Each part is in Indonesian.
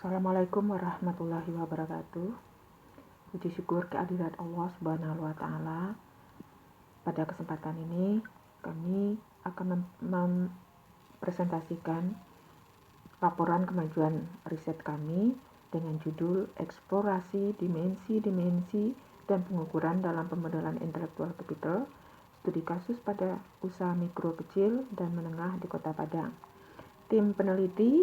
Assalamualaikum warahmatullahi wabarakatuh. Puji syukur kehadirat Allah Subhanahu wa taala. Pada kesempatan ini kami akan mempresentasikan laporan kemajuan riset kami dengan judul Eksplorasi Dimensi-dimensi dan Pengukuran dalam Pemodelan Intellectual Capital, studi kasus pada usaha mikro kecil dan menengah di Kota Padang. Tim peneliti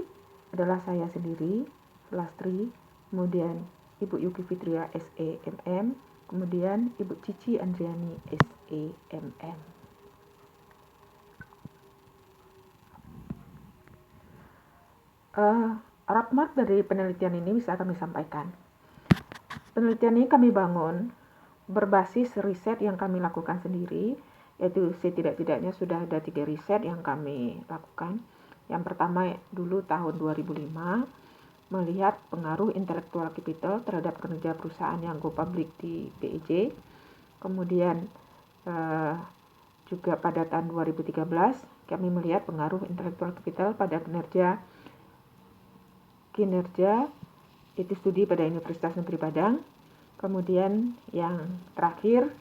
adalah saya sendiri, Lastri, kemudian Ibu Yuki Fitria SEMM, kemudian Ibu Cici Andriani SEMM. Roadmap dari penelitian ini bisa kami sampaikan. Penelitian ini kami bangun berbasis riset yang kami lakukan sendiri, yaitu setidak-tidaknya sudah ada 3 riset yang kami lakukan. Yang pertama dulu tahun 2005, melihat pengaruh intellectual capital terhadap kinerja perusahaan yang go public di BEJ. Kemudian juga pada tahun 2013 kami melihat pengaruh intellectual capital pada kinerja itu studi pada Universitas Negeri Padang. Kemudian yang terakhir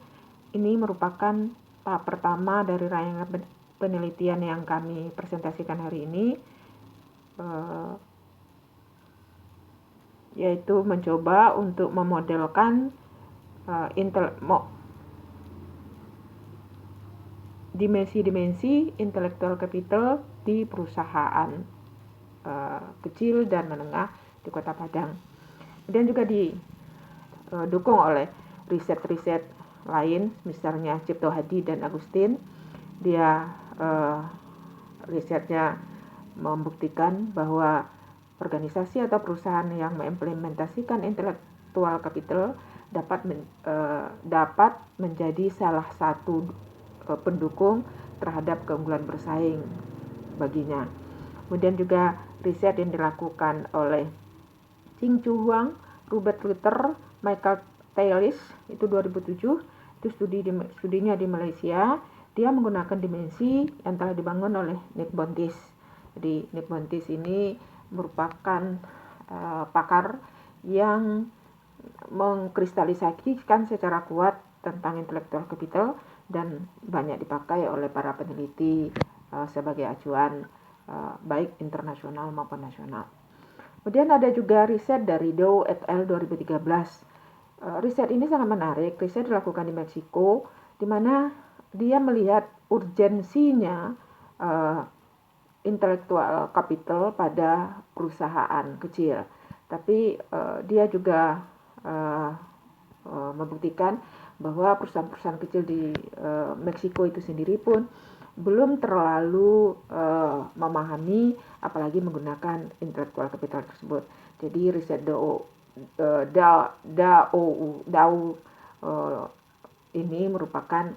ini merupakan tahap pertama dari rangkaian penelitian yang kami presentasikan hari ini, yaitu mencoba untuk memodelkan dimensi-dimensi intellectual capital di perusahaan kecil dan menengah di Kota Padang. Kemudian juga didukung oleh riset-riset lain, misalnya Cipto Hadi dan Agustin. Dia risetnya membuktikan bahwa organisasi atau perusahaan yang mengimplementasikan intellectual capital dapat menjadi salah satu pendukung terhadap keunggulan bersaing baginya. Kemudian juga riset yang dilakukan oleh Ching Chu Huang, Robert Ritter, Michael Taylor itu 2007, itu studinya di Malaysia. Dia menggunakan dimensi yang telah dibangun oleh Nick Bontis. Jadi Nick Bontis ini merupakan pakar yang mengkristalisasikan secara kuat tentang intellectual capital dan banyak dipakai oleh para peneliti sebagai acuan baik internasional maupun nasional. Kemudian ada juga riset dari Dow et al. 2013. Riset ini sangat menarik. Riset dilakukan di Meksiko, di mana dia melihat urgensinya intellectual capital pada perusahaan kecil. Tapi dia juga membuktikan bahwa perusahaan-perusahaan kecil di Meksiko itu sendiri pun belum terlalu memahami apalagi menggunakan intellectual capital tersebut. Jadi riset Dow ini merupakan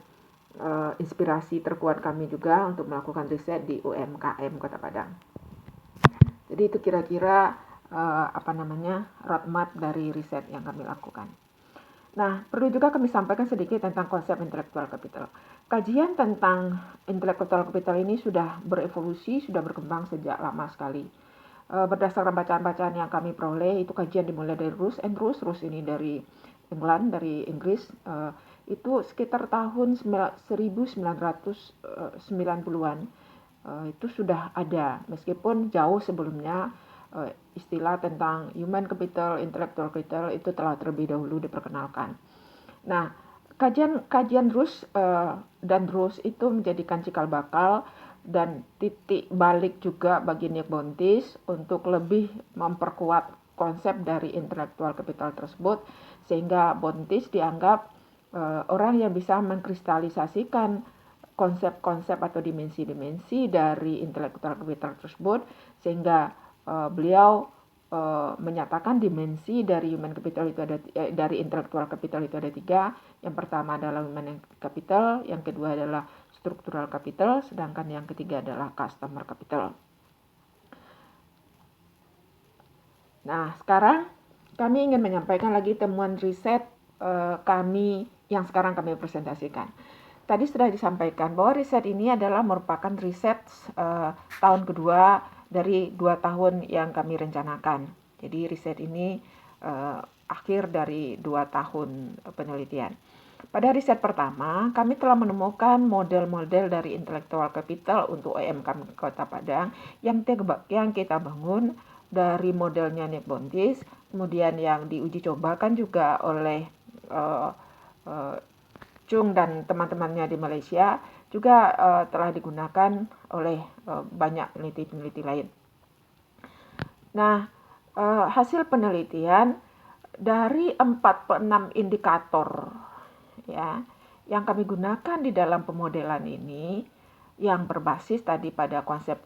inspirasi terkuat kami juga untuk melakukan riset di UMKM Kota Padang. Jadi itu kira-kira roadmap dari riset yang kami lakukan. Nah, perlu juga kami sampaikan sedikit tentang konsep intellectual capital. Kajian tentang intellectual capital ini sudah berevolusi, sudah berkembang sejak lama sekali. Berdasarkan bacaan-bacaan yang kami peroleh, itu kajian dimulai dari Roos ini dari England, dari Inggris, itu sekitar tahun 1990-an. Itu sudah ada, meskipun jauh sebelumnya istilah tentang human capital, intellectual capital itu telah terlebih dahulu diperkenalkan. Nah, kajian Roos dan Roos itu menjadikan cikal bakal dan titik balik juga bagi Nick Bontis untuk lebih memperkuat konsep dari intellectual capital tersebut, sehingga Bontis dianggap orang yang bisa mengkristalisasikan konsep-konsep atau dimensi-dimensi dari intellectual capital tersebut, sehingga beliau menyatakan dimensi dari human capital itu dari intellectual capital itu ada 3. Yang pertama adalah human capital, yang kedua adalah structural capital, sedangkan yang ketiga adalah customer capital. Nah, sekarang kami ingin menyampaikan lagi temuan riset kami yang sekarang kami presentasikan. Tadi sudah disampaikan bahwa riset ini adalah merupakan riset tahun kedua dari 2 tahun yang kami rencanakan. Jadi riset ini akhir dari 2 tahun penelitian. Pada riset pertama, kami telah menemukan model-model dari intellectual capital untuk UMKM Kota Padang yang kita bangun dari modelnya Nick Bontis, kemudian yang diuji cobakan juga oleh Chung dan teman-temannya di Malaysia, juga telah digunakan oleh banyak peneliti-peneliti lain. Nah, hasil penelitian dari 46 indikator ya yang kami gunakan di dalam pemodelan ini, yang berbasis tadi pada konsep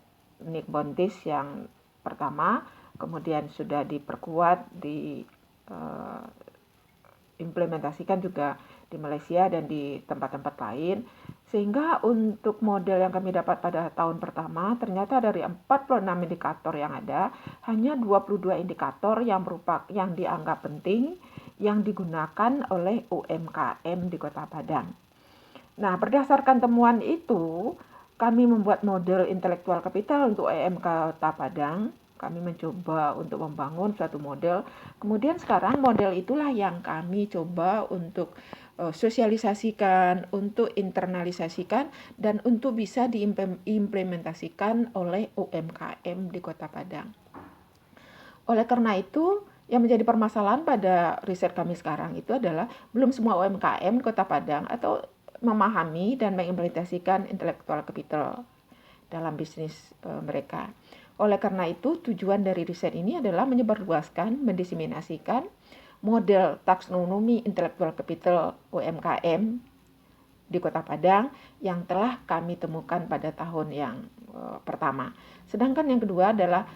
Nick Bontis yang pertama, kemudian sudah diperkuat, diimplementasikan juga di Malaysia dan di tempat-tempat lain, sehingga untuk model yang kami dapat pada tahun pertama, ternyata dari 46 indikator yang ada, hanya 22 indikator yang dianggap penting yang digunakan oleh UMKM di Kota Padang. Nah, berdasarkan temuan itu, kami membuat model intelektual kapital untuk UMKM Kota Padang. Kami mencoba untuk membangun suatu model. Kemudian sekarang model itulah yang kami coba untuk sosialisasikan, untuk internalisasikan, dan untuk bisa diimplementasikan oleh UMKM di Kota Padang. Oleh karena itu, yang menjadi permasalahan pada riset kami sekarang itu adalah belum semua UMKM Kota Padang atau memahami dan mengimplementasikan intellectual capital dalam bisnis mereka. Oleh karena itu, tujuan dari riset ini adalah menyebarluaskan, mendiseminasikan model taksonomi intellectual capital UMKM di Kota Padang yang telah kami temukan pada tahun yang pertama. Sedangkan yang kedua adalah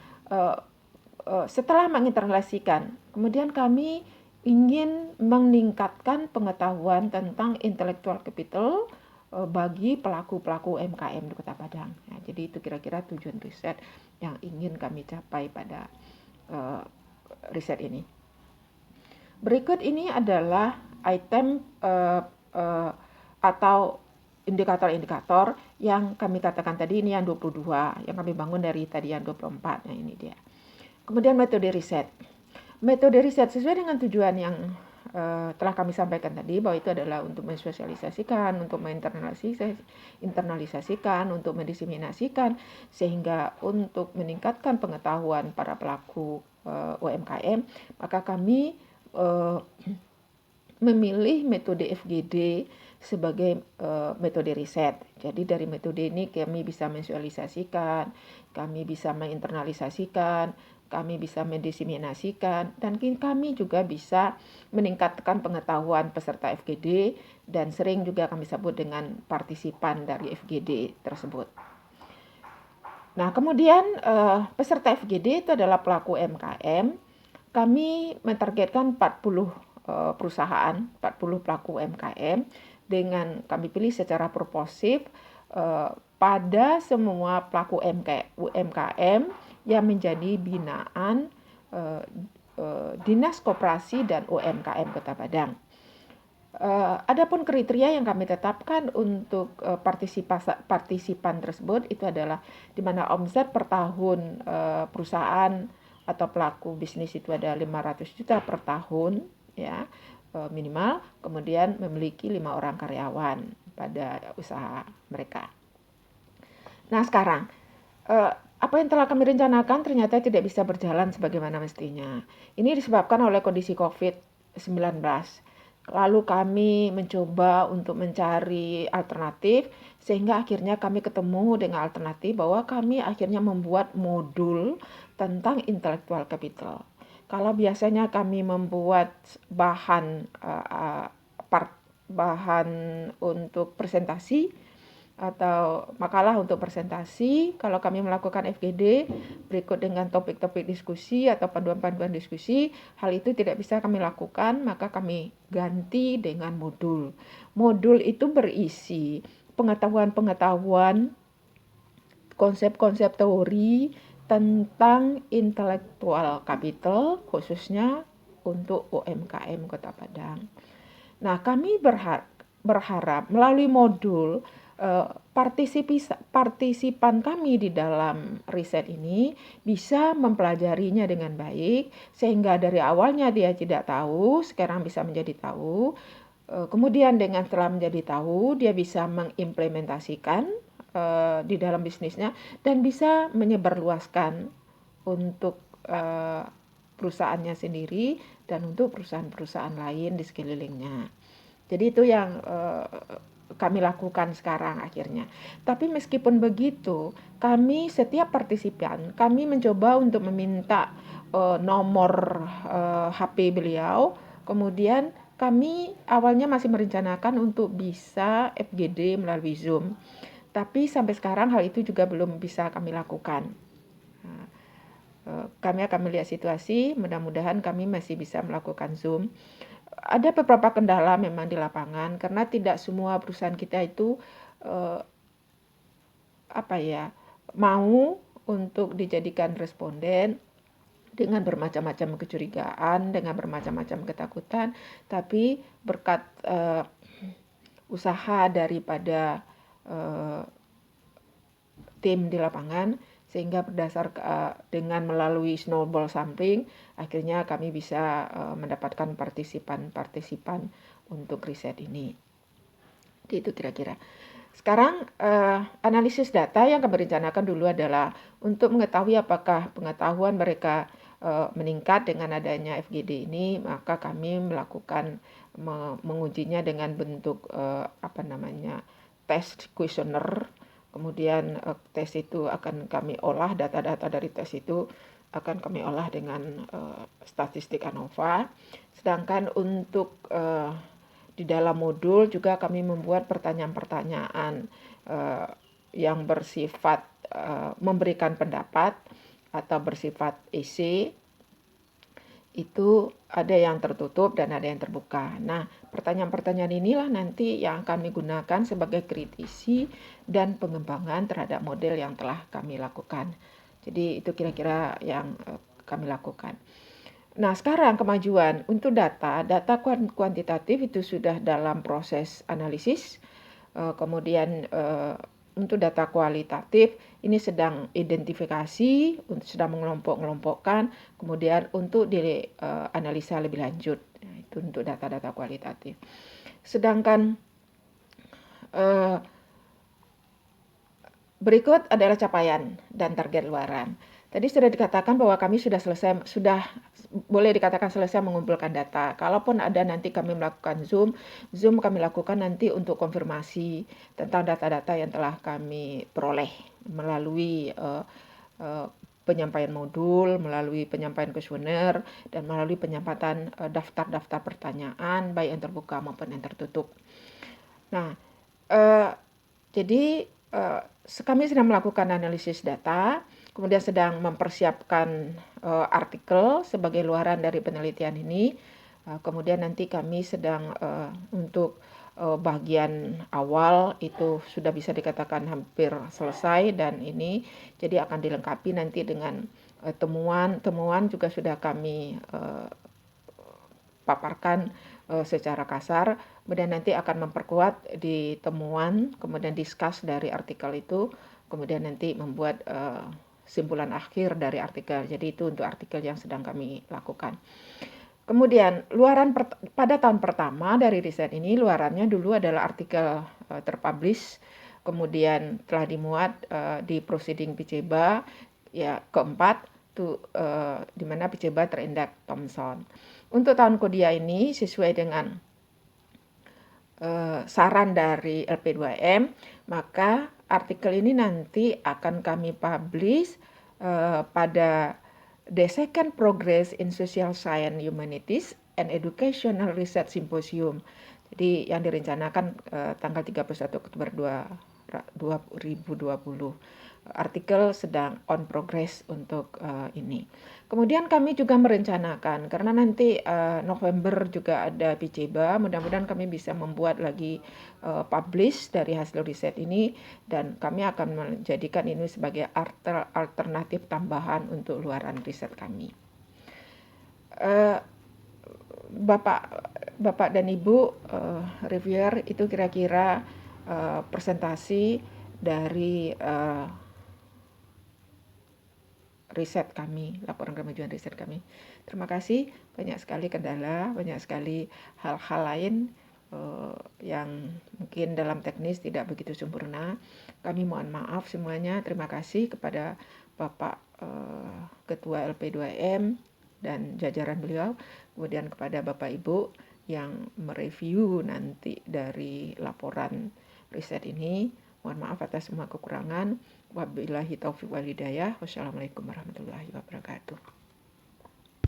setelah menginternalisasikan, kemudian kami ingin meningkatkan pengetahuan tentang intellectual capital bagi pelaku-pelaku UMKM di Kota Padang. Nah, jadi itu kira-kira tujuan riset yang ingin kami capai pada riset ini. Berikut ini adalah item atau indikator-indikator yang kami katakan tadi, ini yang 22, yang kami bangun dari tadi yang 24. Nah, ini dia. Kemudian metode riset. Metode riset sesuai dengan tujuan yang telah kami sampaikan tadi, bahwa itu adalah untuk mensosialisasikan, untuk internalisasikan, untuk mendiseminasikan, sehingga untuk meningkatkan pengetahuan para pelaku UMKM, maka kami memilih metode FGD sebagai metode riset. Jadi dari metode ini kami bisa menvisualisasikan, kami bisa menginternalisasikan, kami bisa mendiseminasikan, dan kami juga bisa meningkatkan pengetahuan peserta FGD, dan sering juga kami sebut dengan partisipan dari FGD tersebut. Nah, kemudian peserta FGD itu adalah pelaku UMKM. Kami mentargetkan 40 perusahaan, 40 pelaku UMKM, dengan kami pilih secara proportif pada semua pelaku UMKM yang menjadi binaan Dinas Koperasi dan UMKM Kota Padang. Adapun kriteria yang kami tetapkan untuk partisipan tersebut itu adalah di mana omset per tahun perusahaan atau pelaku bisnis itu ada 500 juta per tahun, ya, minimal, kemudian memiliki 5 orang karyawan pada usaha mereka. Nah, sekarang apa yang telah kami rencanakan ternyata tidak bisa berjalan sebagaimana mestinya. Ini disebabkan oleh kondisi COVID-19. Lalu kami mencoba untuk mencari alternatif, sehingga akhirnya kami ketemu dengan alternatif bahwa kami akhirnya membuat modul tentang intellectual capital. Kalau biasanya kami membuat bahan untuk presentasi atau makalah untuk presentasi, kalau kami melakukan FGD berikut dengan topik-topik diskusi atau panduan-panduan diskusi, hal itu tidak bisa kami lakukan, maka kami ganti dengan modul. Modul itu berisi pengetahuan-pengetahuan, konsep-konsep teori tentang intellectual capital, khususnya untuk UMKM Kota Padang. Nah, kami berharap melalui modul partisipan kami di dalam riset ini bisa mempelajarinya dengan baik, sehingga dari awalnya dia tidak tahu, sekarang bisa menjadi tahu. Kemudian dengan setelah menjadi tahu, dia bisa mengimplementasikan di dalam bisnisnya dan bisa menyebarluaskan untuk perusahaannya sendiri dan untuk perusahaan-perusahaan lain di sekelilingnya. Jadi itu yang kami lakukan sekarang akhirnya. Tapi meskipun begitu, kami setiap partisipan, kami mencoba untuk meminta nomor HP beliau. Kemudian kami awalnya masih merencanakan untuk bisa FGD melalui Zoom. Tapi sampai sekarang hal itu juga belum bisa kami lakukan. Kami akan melihat situasi, mudah-mudahan kami masih bisa melakukan Zoom. Ada beberapa kendala memang di lapangan karena tidak semua perusahaan kita itu mau untuk dijadikan responden dengan bermacam-macam kecurigaan, dengan bermacam-macam ketakutan, tapi berkat usaha daripada tim di lapangan, sehingga berdasar dengan melalui snowball sampling, akhirnya kami bisa mendapatkan partisipan untuk riset ini. Jadi itu kira-kira. Sekarang analisis data yang kami rencanakan dulu adalah untuk mengetahui apakah pengetahuan mereka meningkat dengan adanya FGD ini, maka kami melakukan mengujinya dengan bentuk tes kuesioner. Kemudian tes itu akan kami olah, data-data dari tes itu akan kami olah dengan statistik ANOVA. Sedangkan untuk di dalam modul juga kami membuat pertanyaan-pertanyaan yang bersifat memberikan pendapat atau bersifat essay. Itu ada yang tertutup dan ada yang terbuka. Nah, pertanyaan-pertanyaan inilah nanti yang kami gunakan sebagai kritisi dan pengembangan terhadap model yang telah kami lakukan. Jadi itu kira-kira yang kami lakukan. Nah, sekarang kemajuan untuk data kuantitatif itu sudah dalam proses analisis. Kemudian untuk data kualitatif ini sedang identifikasi, sedang mengelompok-kelompokkan, kemudian untuk dianalisa lebih lanjut. Nah, itu untuk data-data kualitatif. Sedangkan berikut adalah capaian dan target luaran. Tadi sudah dikatakan bahwa kami sudah boleh dikatakan selesai mengumpulkan data. Kalaupun ada nanti kami melakukan Zoom kami lakukan nanti untuk konfirmasi tentang data-data yang telah kami peroleh melalui penyampaian modul, melalui penyampaian kuesioner, dan melalui penyampaian daftar-daftar pertanyaan, baik yang terbuka maupun yang tertutup. Nah, jadi kami sedang melakukan analisis data, kemudian sedang mempersiapkan artikel sebagai luaran dari penelitian ini. Kemudian nanti kami sedang untuk bagian awal itu sudah bisa dikatakan hampir selesai dan ini jadi akan dilengkapi nanti dengan temuan juga sudah kami paparkan secara kasar, kemudian nanti akan memperkuat di temuan, kemudian discuss dari artikel itu, kemudian nanti membuat simpulan akhir dari artikel. Jadi itu untuk artikel yang sedang kami lakukan. Kemudian luaran pada tahun pertama dari riset ini, luarannya dulu adalah artikel terpublish, kemudian telah dimuat di proceeding PICEBA, ya keempat, di mana PICEBA terindeks Thomson. Untuk tahun kedua ini sesuai dengan saran dari LP2M, maka artikel ini nanti akan kami publish pada The Second Progress in Social Science, Humanities and Educational Research Symposium. Jadi yang direncanakan tanggal 31 Oktober 2020. Artikel sedang on progress untuk ini. Kemudian kami juga merencanakan, karena nanti November juga ada PICEBA, mudah-mudahan kami bisa membuat lagi publish dari hasil riset ini, dan kami akan menjadikan ini sebagai alternatif tambahan untuk luaran riset kami. Bapak dan Ibu reviewer, itu kira-kira presentasi dari riset kami, laporan kemajuan riset kami. Terima kasih, banyak sekali kendala, banyak sekali hal-hal lain yang mungkin dalam teknis tidak begitu sempurna. Kami mohon maaf semuanya. Terima kasih kepada Bapak Ketua LP2M dan jajaran beliau, kemudian kepada Bapak Ibu yang mereview nanti dari laporan riset ini. Mohon maaf atas semua kekurangan. Wabillahi taufiq wal hidayah. Wassalamualaikum warahmatullahi wabarakatuh.